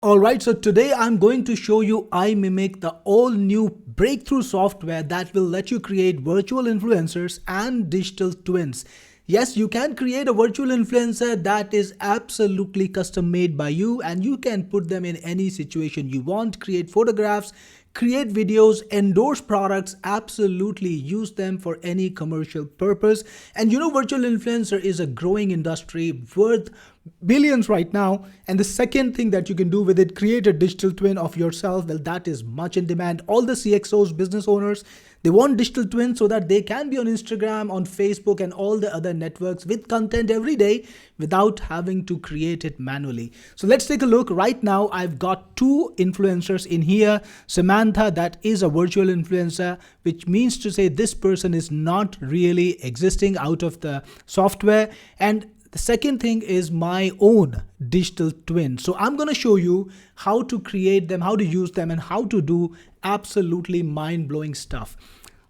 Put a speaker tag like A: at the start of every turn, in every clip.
A: Alright, so today I'm going to show you Imimic, the all new breakthrough software that will let you create virtual influencers and digital twins. Yes, you can create a virtual influencer that is absolutely custom made by you, and you can put them in any situation you want, create photographs, create videos, endorse products, absolutely use them for any commercial purpose. And virtual influencer is a growing industry worth billions right now. And the second thing that you can do with it, create a digital twin of yourself. Well, that is much in demand. All the CXOs, business owners, they want digital twins so that they can be on Instagram, on Facebook, and all the other networks with content every day without having to create it manually. So let's take a look. Right now, I've got two influencers in here. Samantha, that is a virtual influencer, which means to say this person is not really existing out of the software. And the second thing is my own digital twin. So I'm going to show you how to create them, how to use them, and how to do absolutely mind-blowing stuff.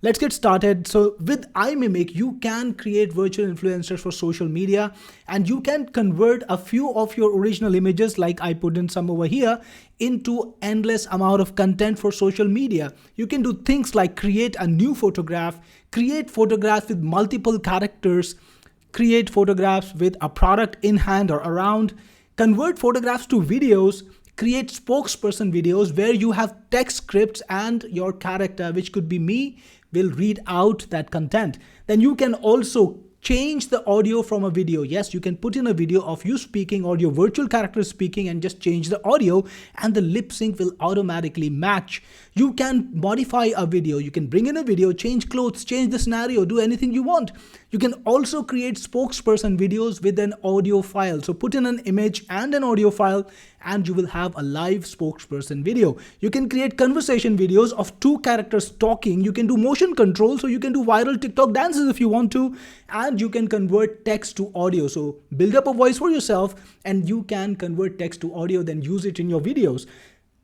A: Let's get started. So with Imimic, you can create virtual influencers for social media, and you can convert a few of your original images, like I put in some over here, into endless amount of content for social media. You can do things like create a new photograph, create photographs with multiple characters, create photographs with a product in hand or around, convert photographs to videos, create spokesperson videos where you have text scripts and your character, which could be me, will read out that content. Then you can also change the audio from a video. Yes, you can put in a video of you speaking or your virtual character speaking and just change the audio, and the lip sync will automatically match. You can modify a video. You can bring in a video, change clothes, change the scenario, do anything you want. You can also create spokesperson videos with an audio file. So put in an image and an audio file, and you will have a live spokesperson video. You can create conversation videos of two characters talking. You can do motion control, so you can do viral TikTok dances if you want to, and you can convert text to audio. So build up a voice for yourself, and you can convert text to audio, then use it in your videos.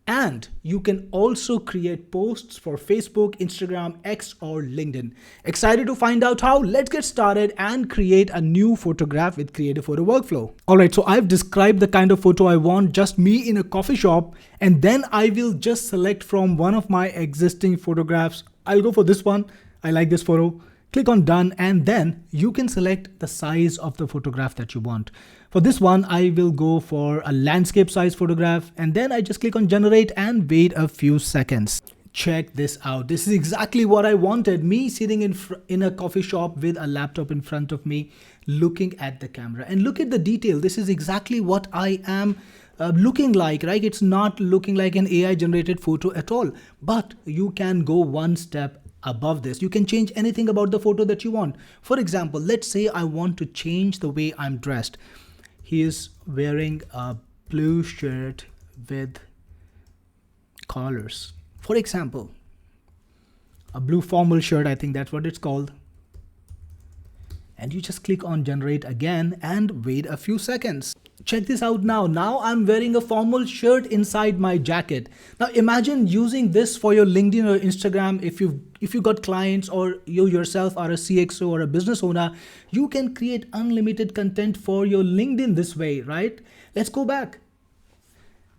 A: And you can also create posts for Facebook, Instagram, X, or LinkedIn. Excited to find out how? Let's get started and create a new photograph with Creative Photo Workflow. Alright, so I've described the kind of photo I want, just me in a coffee shop, and then I will just select from one of my existing photographs. I'll go for this one. I like this photo. Click on done, and then you can select the size of the photograph that you want. For this one, I will go for a landscape size photograph, and then I just click on generate and wait a few seconds. Check this out. This is exactly what I wanted. Me sitting in a coffee shop with a laptop in front of me, looking at the camera. And look at the detail. This is exactly what I am looking like, right? It's not looking like an AI generated photo at all, but you can go one step above this. You can change anything about the photo that you want. For example, let's say I want to change the way I'm dressed. He is wearing a blue shirt with collars. For example, a blue formal shirt, I think that's what it's called. And you just click on generate again and wait a few seconds. Check this out now. Now I'm wearing a formal shirt inside my jacket. Now imagine using this for your LinkedIn or Instagram. If you got clients, or you yourself are a CXO or a business owner, you can create unlimited content for your LinkedIn this way, right? Let's go back.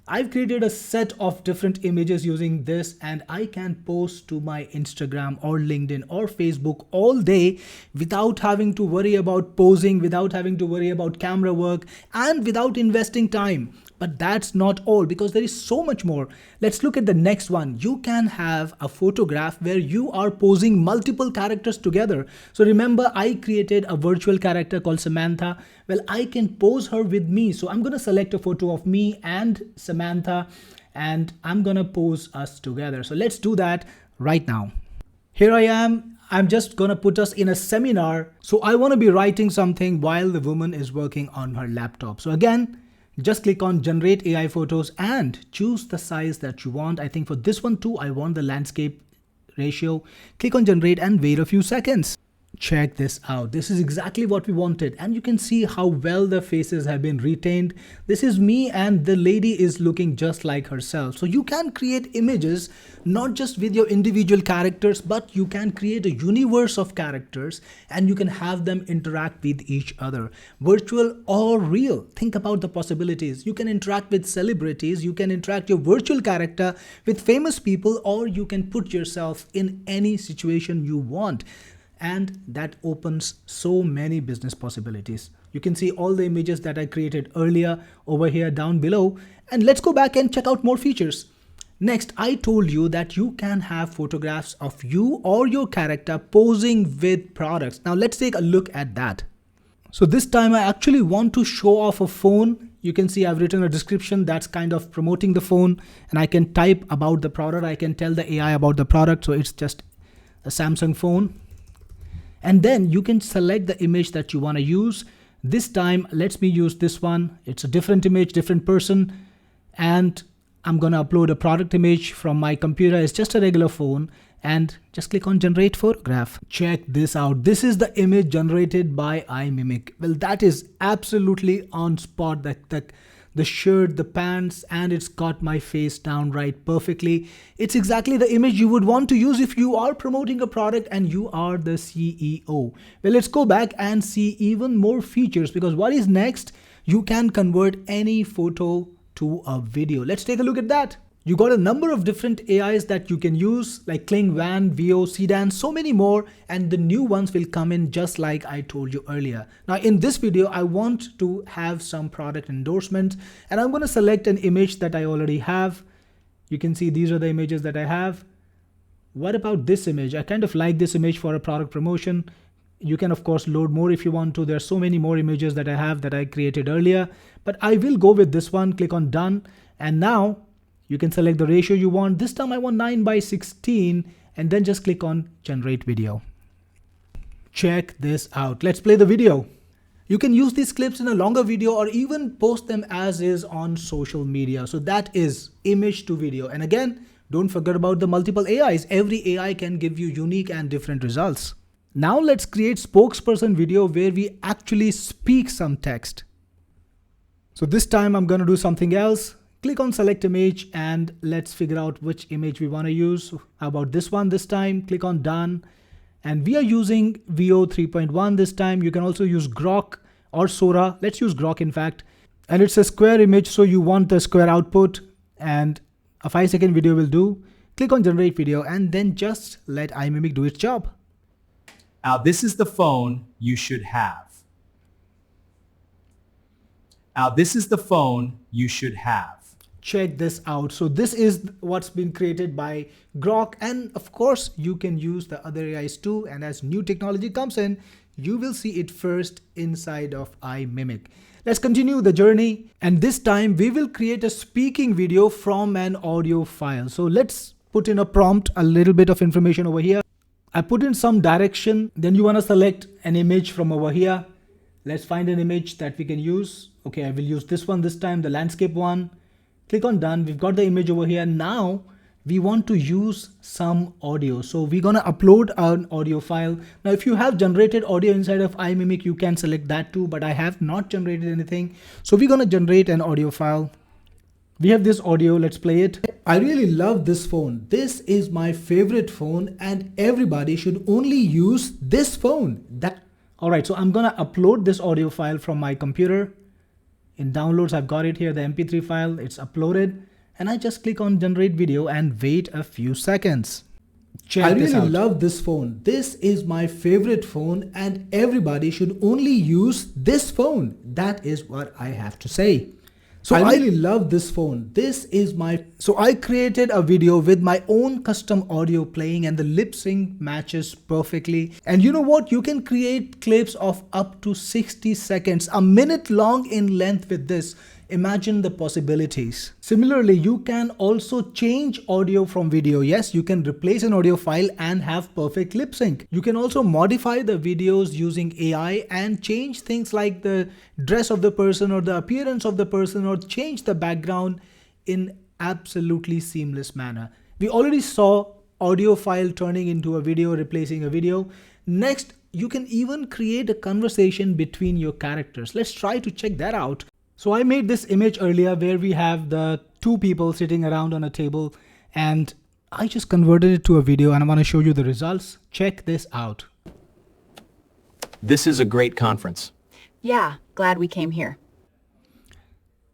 A: I've created a set of different images using this, and I can post to my Instagram or LinkedIn or Facebook all day without having to worry about posing, without having to worry about camera work, and without investing time. But that's not all, because there is so much more. Let's look at the next one. You can have a photograph where you are posing multiple characters together. So remember, I created a virtual character called Samantha. Well, I can pose her with me. So I'm going to select a photo of me and Samantha, and I'm going to pose us together. So let's do that right now. Here I am. I'm just going to put us in a seminar. So I want to be writing something while the woman is working on her laptop. So again, just click on generate AI photos and choose the size that you want. I think for this one too, I want the landscape ratio. Click on generate and wait a few seconds. Check this out. This is exactly what we wanted, and you can see how well the faces have been retained. This is me and the lady is looking just like herself. So you can create images not just with your individual characters, but you can create a universe of characters and you can have them interact with each other, virtual or real. Think about the possibilities. You can interact with celebrities, you can interact your virtual character with famous people, or you can put yourself in any situation you want. And that opens so many business possibilities. You can see all the images that I created earlier over here down below. And let's go back and check out more features. Next, I told you that you can have photographs of you or your character posing with products. Now let's take a look at that. So this time I actually want to show off a phone. You can see I've written a description that's kind of promoting the phone, and I can type about the product. I can tell the AI about the product. So it's just a Samsung phone. And then you can select the image that you want to use. This time, let me use this one. It's a different image, different person. And I'm going to upload a product image from my computer. It's just a regular phone. And just click on generate photograph. Check this out. This is the image generated by Imimic. Well, that is absolutely on spot. The shirt, the pants, and it's got my face down right perfectly. It's exactly the image you would want to use if you are promoting a product and you are the CEO. Well, let's go back and see even more features, because what is next? You can convert any photo to a video. Let's take a look at that. You got a number of different AIs that you can use, like Kling, Van, VO, Sedan, so many more, and the new ones will come in just like I told you earlier. Now in this video, I want to have some product endorsement, and I'm going to select an image that I already have. You can see these are the images that I have. What about this image? I kind of like this image for a product promotion. You can of course load more if you want to. There are so many more images that I have that I created earlier, but I will go with this one. Click on done, and now you can select the ratio you want. This time I want 9:16, and then just click on generate video. Check this out. Let's play the video. You can use these clips in a longer video or even post them as is on social media. So that is image to video. And again, don't forget about the multiple AIs. Every AI can give you unique and different results. Now let's create spokesperson video where we actually speak some text. So this time I'm going to do something else. Click on select image and let's figure out which image we want to use. How about this one this time? Click on done. And we are using VO 3.1 this time. You can also use Grok or Sora. Let's use Grok in fact. And it's a square image, so you want the square output, and a 5-second video will do. Click on generate video and then just let Imimic do its job.
B: Now this is the phone you should have. Now this is the phone you should have.
A: Check this out. So this is what's been created by Grok, and of course you can use the other AIs too, and as new technology comes in, you will see it first inside of Imimic. Let's continue the journey, and this time we will create a speaking video from an audio file. So let's put in a prompt, a little bit of information over here. I put in some direction, then you want to select an image from over here. Let's find an image that we can use. Okay, I will use this one this time, the landscape one. Click on done. We've got the image over here. Now we want to use some audio. So we're going to upload an audio file. Now, if you have generated audio inside of Imimic, you can select that too, but I have not generated anything. So we're going to generate an audio file. We have this audio. Let's play it. I really love this phone. This is my favorite phone and everybody should only use this phone. All right. So I'm going to upload this audio file from my computer. In downloads, I've got it here, the MP3 file, it's uploaded, and I just click on generate video and wait a few seconds. Check this out. I really love this phone. This is my favorite phone and everybody should only use this phone. That is what I have to say. So I really love this phone. So I created a video with my own custom audio playing and the lip sync matches perfectly. And you know what? You can create clips of up to 60 seconds, a minute long in length with this. Imagine the possibilities. Similarly, you can also change audio from video. Yes, you can replace an audio file and have perfect lip sync. You can also modify the videos using AI and change things like the dress of the person or the appearance of the person, or change the background in absolutely seamless manner. We already saw audio file turning into a video, replacing a video. Next, you can even create a conversation between your characters. Let's try to check that out. So I made this image earlier where we have the two people sitting around on a table, and I just converted it to a video and I want to show you the results. Check this out.
B: This is a great conference.
C: Yeah, glad we came here.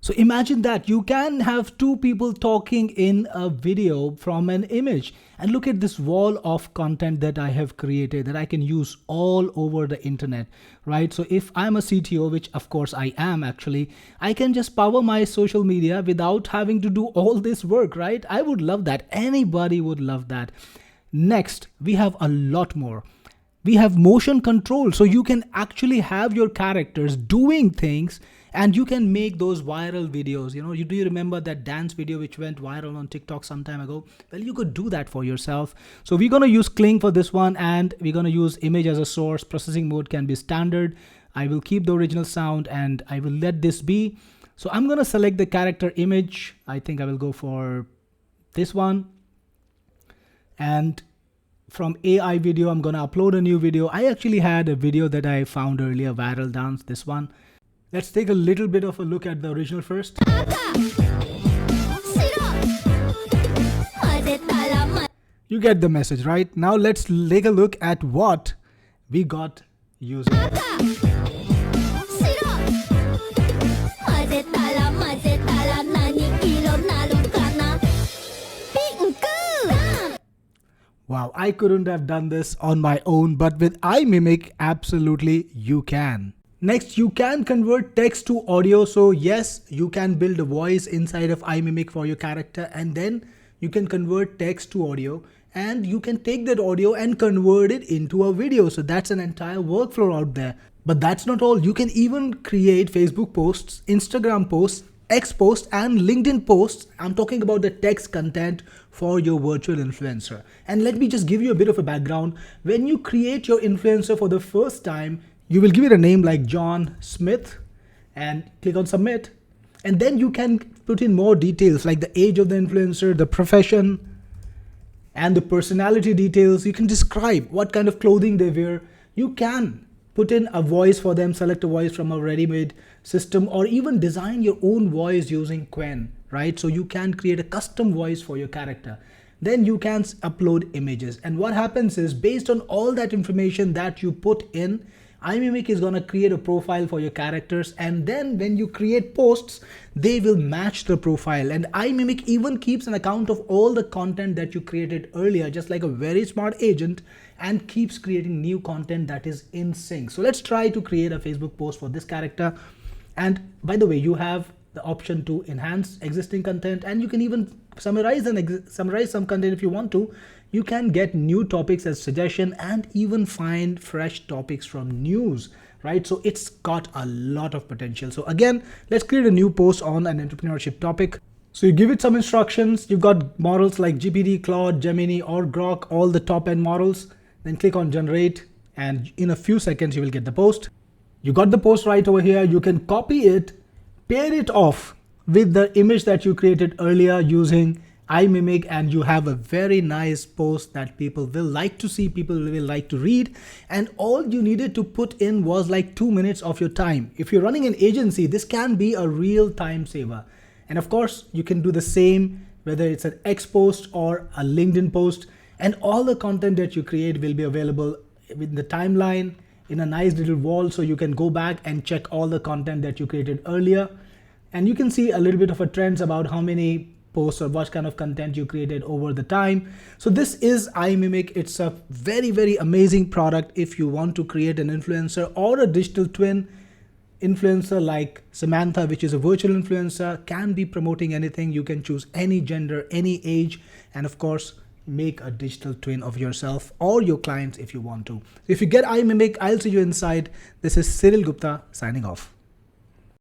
A: So imagine that you can have two people talking in a video from an image, and look at this wall of content that I have created that I can use all over the internet, right? So if I'm a CTO, which of course I am actually, I can just power my social media without having to do all this work, right? I would love that. Anybody would love that. Next, we have a lot more. We have motion control, so you can actually have your characters doing things and you can make those viral videos. You know, do you remember that dance video which went viral on TikTok some time ago? Well, you could do that for yourself. So we're going to use Kling for this one, and we're going to use image as a source. Processing mode can be standard. I will keep the original sound and I will let this be. So I'm going to select the character image. I think I will go for this one. And from AI video, I'm going to upload a new video. I actually had a video that I found earlier, viral dance, this one. Let's take a little bit of a look at the original first. You get the message, right? Now let's take a look at what we got using. Wow, I couldn't have done this on my own, but with Imimic, absolutely you can. Next, you can convert text to audio. So yes, you can build a voice inside of Imimic for your character, and then you can convert text to audio, and you can take that audio and convert it into a video. So that's an entire workflow out there. But that's not all. You can even create Facebook posts, Instagram posts, X posts, and LinkedIn posts. I'm talking about the text content for your virtual influencer. And let me just give you a bit of a background. When you create your influencer for the first time, you will give it a name like John Smith and click on submit. And then you can put in more details like the age of the influencer, the profession, and the personality details. You can describe what kind of clothing they wear. You can put in a voice for them, select a voice from a ready-made system, or even design your own voice using Quen, right? So you can create a custom voice for your character. Then you can upload images. And what happens is, based on all that information that you put in, Imimic is going to create a profile for your characters, and then when you create posts, they will match the profile. And Imimic even keeps an account of all the content that you created earlier, just like a very smart agent, and keeps creating new content that is in sync. So let's try to create a Facebook post for this character. And by the way, you have the option to enhance existing content, and you can even summarize some content if you want to. You can get new topics as suggestion and even find fresh topics from news, right? So it's got a lot of potential. So again, let's create a new post on an entrepreneurship topic. So you give it some instructions. You've got models like GPT, Claude, Gemini, or Grok, all the top end models. Then click on generate, and in a few seconds you will get the post. You got the post right over here. You can copy it, pair it off with the image that you created earlier using Imimic, and you have a very nice post that people will like to see, people will like to read. And all you needed to put in was like 2 minutes of your time. If you're running an agency, this can be a real time saver. And of course, you can do the same whether it's an X post or a LinkedIn post, and all the content that you create will be available in the timeline in a nice little wall, so you can go back and check all the content that you created earlier. And you can see a little bit of a trends about how many posts or what kind of content you created over the time. So this is Imimic. It's a very, very amazing product if you want to create an influencer or a digital twin influencer like Samantha, which is a virtual influencer, can be promoting anything. You can choose any gender, any age, and of course, make a digital twin of yourself or your clients if you want to. If you get Imimic, I'll see you inside. This is Cyril Gupta signing off.